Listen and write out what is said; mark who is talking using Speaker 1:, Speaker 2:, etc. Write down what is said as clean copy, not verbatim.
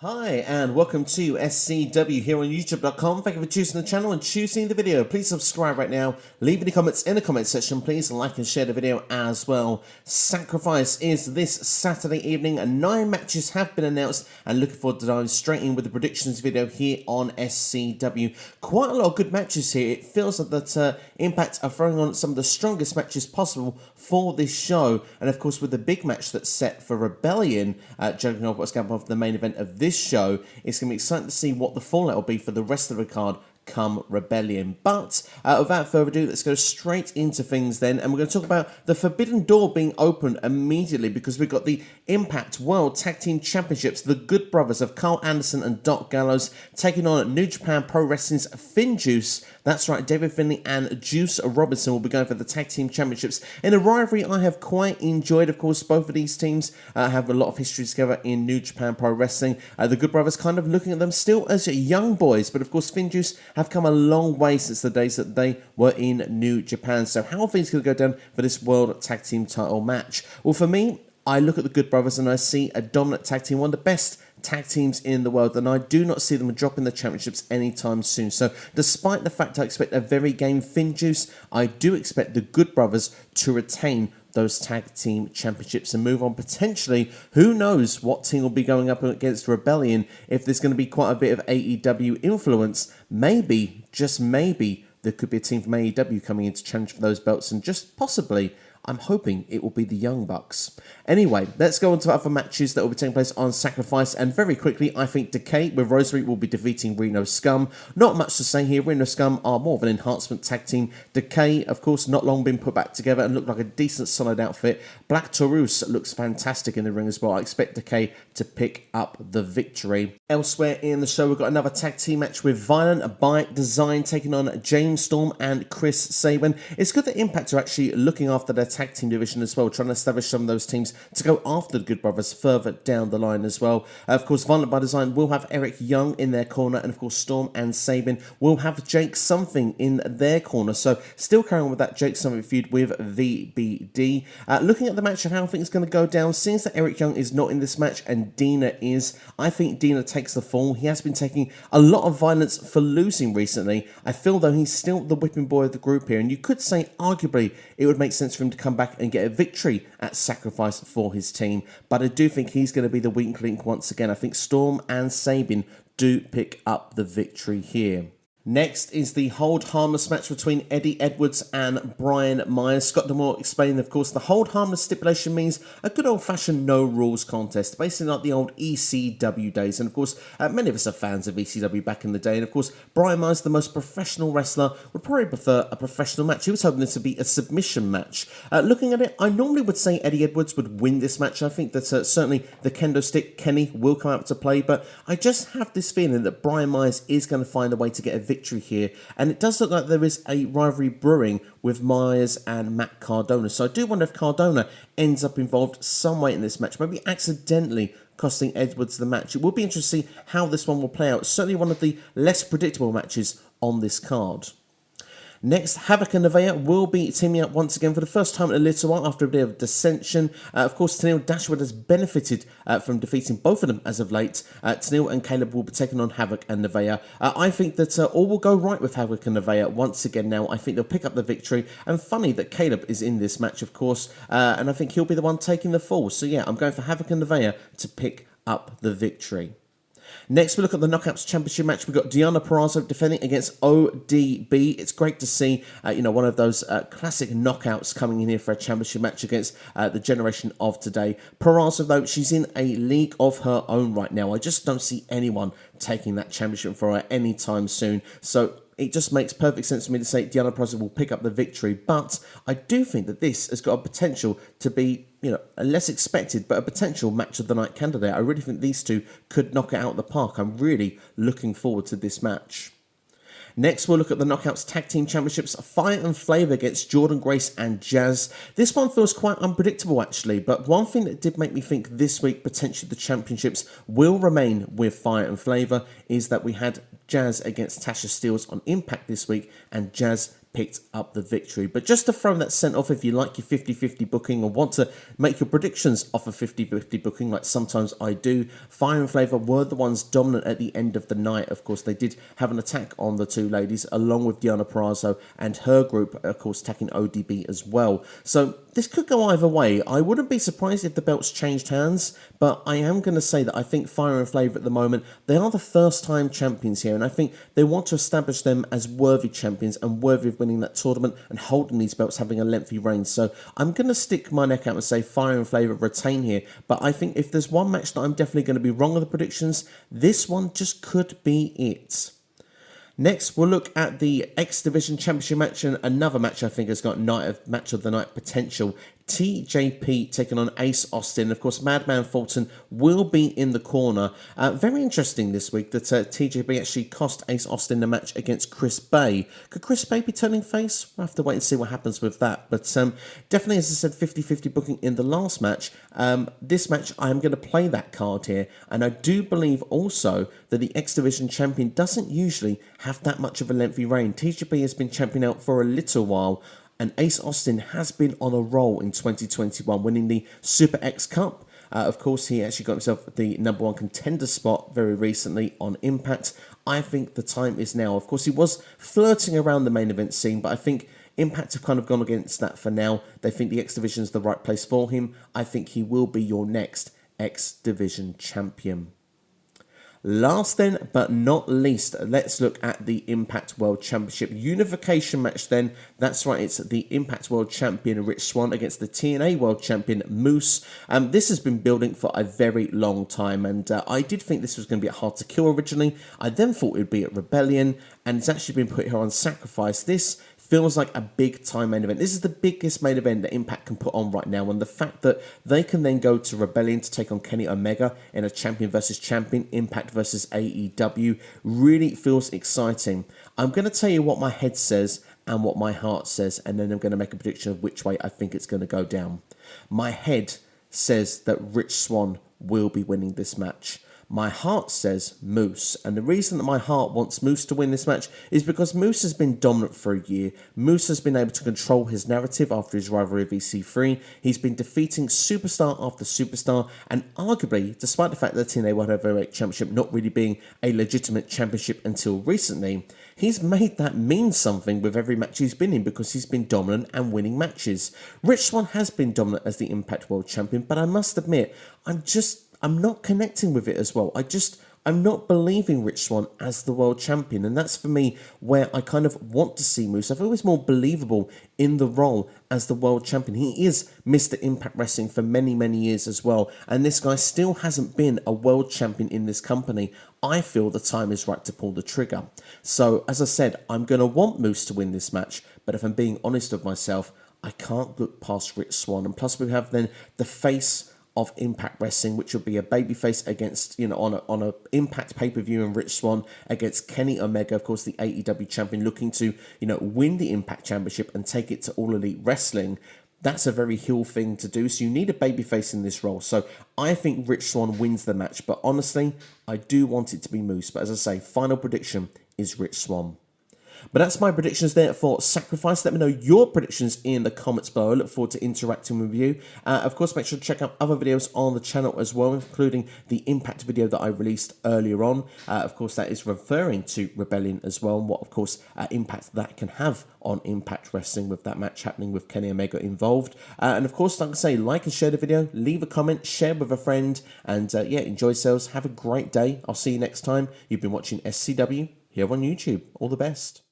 Speaker 1: Hi and welcome to SCW here on YouTube.com. Thank you for choosing the channel and choosing the video. Please subscribe right now. Leave any comments in the comment section. Please like and share the video as well. Sacrifice is this Saturday evening and 9 matches have been announced, and looking forward to diving straight in with the predictions video here on SCW. Quite a lot of good matches here. It feels like that Impact are throwing on some of the strongest matches possible for this show, and of course with the big match that's set for Rebellion, judging off what's going on for the main event of this show, it's going to be exciting to see what the fallout will be for the rest of the card come Rebellion. But without further ado, let's go straight into things then, and we're going to talk about the Forbidden Door being open immediately because we've got the Impact World Tag Team Championships, the Good Brothers of Karl Anderson and Doc Gallows taking on New Japan Pro Wrestling's FinJuice. That's right, David Finley and Juice Robinson will be going for the Tag Team Championships in a rivalry I have quite enjoyed. Of course, both of these teams have a lot of history together in New Japan Pro Wrestling. The Good Brothers kind of looking at them still as young boys, but of course FinJuice have come a long way since the days that they were in New Japan. So how are things going to go down for this World Tag Team title match? Well, for me, I look at the Good Brothers and I see a dominant tag team, one of the best tag teams in the world, and I do not see them dropping the championships anytime soon. So despite the fact I expect a very game FinJuice, I do expect the Good Brothers to retain those tag team championships and move on potentially. Who knows what team will be going up against Rebellion? If there's going to be quite a bit of AEW influence, maybe, just maybe, there could be a team from AEW coming in to challenge for those belts, and just possibly I'm hoping it will be the Young Bucks. Anyway, let's go on to other matches that will be taking place on Sacrifice. And very quickly, I think Decay with Rosemary will be defeating Reno Scum. Not much to say here. Reno Scum are more of an enhancement tag team. Decay, of course, not long been put back together and look like a decent, solid outfit. Black Taurus looks fantastic in the ring as well. I expect Decay to pick up the victory. Elsewhere in the show, we've got another tag team match with Violent by Design taking on James Storm and Chris Sabin. It's good that Impact are actually looking after their tag team division as well, trying to establish some of those teams to go after the Good Brothers further down the line as well. Of course, Violent by Design will have Eric Young in their corner, and of course Storm and Sabin will have Jake Something in their corner. So still carrying on with that Jake Something feud with VBD. Looking at the match and how things are going to go down, seeing that Eric Young is not in this match and Deonna is, I think Deonna takes the fall. He has been taking a lot of violence for losing recently. I feel though he's still the whipping boy of the group here, and you could say arguably it would make sense for him to come back and get a victory at Sacrifice for his team, but I do think he's going to be the weak link once again. I think Storm and Sabin do pick up the victory here. Next is the Hold Harmless match between Eddie Edwards and Brian Myers. Scott D'Amore explained, of course, the Hold Harmless stipulation means a good old-fashioned no-rules contest, basically like the old ECW days. And, of course, many of us are fans of ECW back in the day. And, of course, Brian Myers, the most professional wrestler, would probably prefer a professional match. He was hoping this would be a submission match. Looking at it, I normally would say Eddie Edwards would win this match. I think that certainly the kendo stick, Kenny, will come out to play. But I just have this feeling that Brian Myers is going to find a way to get a victory here, and it does look like there is a rivalry brewing with Myers and Matt Cardona, so I do wonder if Cardona ends up involved some way in this match, maybe accidentally costing Edwards the match. It will be interesting to see how this one will play out. It's certainly one of the less predictable matches on this card. Next, Havok and Naeveh will be teaming up once again for the first time in a little while after a bit of dissension. Of course, Tenille Dashwood has benefited from defeating both of them as of late. Tenille and Kaleb will be taking on Havok and Naeveh. I think that all will go right with Havok and Naeveh once again now. I think they'll pick up the victory. And funny that Kaleb is in this match, of course, and I think he'll be the one taking the fall. So yeah, I'm going for Havok and Naeveh to pick up the victory. Next, we look at the Knockouts Championship match. We've got Deonna Purrazzo defending against ODB. It's great to see, one of those classic knockouts coming in here for a championship match against the generation of today. Purrazzo, though, she's in a league of her own right now. I just don't see anyone taking that championship for her anytime soon. So it just makes perfect sense for me to say Deonna Purrazzo will pick up the victory. But I do think that this has got a potential to be, a less expected, but a potential match of the night candidate. I really think these two could knock it out of the park. I'm really looking forward to this match. Next, we'll look at the Knockouts Tag Team Championships, Fire and Flava against Jordynne Grace and Jazz. This one feels quite unpredictable, actually, but one thing that did make me think this week potentially the championships will remain with Fire and Flava is that we had Jazz against Tasha Steelz on Impact this week, and Jazz picked up the victory. But just to throw that scent off, if you like your 50-50 booking or want to make your predictions off a 50-50 booking, like sometimes I do, Fire and Flava were the ones dominant at the end of the night. Of course, they did have an attack on the two ladies, along with Deonna Purrazzo and her group, of course, attacking ODB as well. So this could go either way. I wouldn't be surprised if the belts changed hands, but I am going to say that I think Fire and Flava at the moment, they are the first-time champions here, and I think they want to establish them as worthy champions and worthy of winning that tournament and holding these belts, having a lengthy reign. So I'm going to stick my neck out and say Fire and Flava retain here, but I think if there's one match that I'm definitely going to be wrong on the predictions, this one just could be it. Next, we'll look at the X Division Championship match, and another match I think has got match of the night potential. TJP taking on Ace Austin. Of course, Madman Fulton will be in the corner. Very interesting this week that TJP actually cost Ace Austin the match against Chris Bay. Could Chris Bay be turning face? We'll have to wait and see what happens with that. But definitely, as I said, 50-50 booking in the last match. This match, I'm going to play that card here. And I do believe also that the X Division champion doesn't usually have that much of a lengthy reign. TJP has been champion out for a little while, and Ace Austin has been on a roll in 2021, winning the Super X Cup. Of course, he actually got himself the #1 contender spot very recently on Impact. I think the time is now. Of course, he was flirting around the main event scene, but I think Impact have kind of gone against that for now. They think the X Division is the right place for him. I think he will be your next X Division champion. Last then, but not least, let's look at the Impact World Championship Unification match then. That's right, it's the Impact World Champion Rich Swann against the TNA World Champion Moose. This has been building for a very long time, and I did think this was going to be at Hard to Kill originally. I then thought it would be at Rebellion, and it's actually been put here on Sacrifice. This feels like a big time main event. This is the biggest main event that Impact can put on right now, and the fact that they can then go to Rebellion to take on Kenny Omega in a champion versus champion, Impact versus AEW, really feels exciting. I'm going to tell you what my head says and what my heart says, and then I'm going to make a prediction of which way I think it's going to go down. My head says that Rich Swann will be winning this match. My heart says Moose, and the reason that my heart wants Moose to win this match is because Moose has been dominant for a year. Moose has been able to control his narrative after his rivalry with EC3. He's been defeating superstar after superstar, and arguably, despite the fact that the TNA World Heavyweight Championship not really being a legitimate championship until recently, he's made that mean something with every match he's been in because he's been dominant and winning matches. Rich Swann has been dominant as the Impact World Champion, but I must admit, I'm not connecting with it as well. I'm not believing Rich Swann as the world champion, and that's for me where I kind of want to see Moose. I feel he's more believable in the role as the world champion. He is Mr. Impact Wrestling for many, many years as well, and this guy still hasn't been a world champion in this company. I feel the time is right to pull the trigger. So, as I said, I'm going to want Moose to win this match, but if I'm being honest with myself, I can't look past Rich Swann. And plus we have then the face of Impact Wrestling, which will be a babyface against, on a Impact pay-per-view, and Rich Swann against Kenny Omega, of course, the AEW champion, looking to, win the Impact Championship and take it to All Elite Wrestling. That's a very heel thing to do, so you need a babyface in this role. So I think Rich Swann wins the match, but honestly, I do want it to be Moose. But as I say, final prediction is Rich Swann. But that's my predictions there for Sacrifice. Let me know your predictions in the comments below. I look forward to interacting with you. Of course, make sure to check out other videos on the channel as well, including the Impact video that I released earlier on. Of course, that is referring to Rebellion as well, and what, of course, impact that can have on Impact Wrestling with that match happening with Kenny Omega involved. And of course, like I say, like and share the video, leave a comment, share with a friend, and yeah, enjoy yourselves. Have a great day. I'll see you next time. You've been watching SCW here on YouTube. All the best.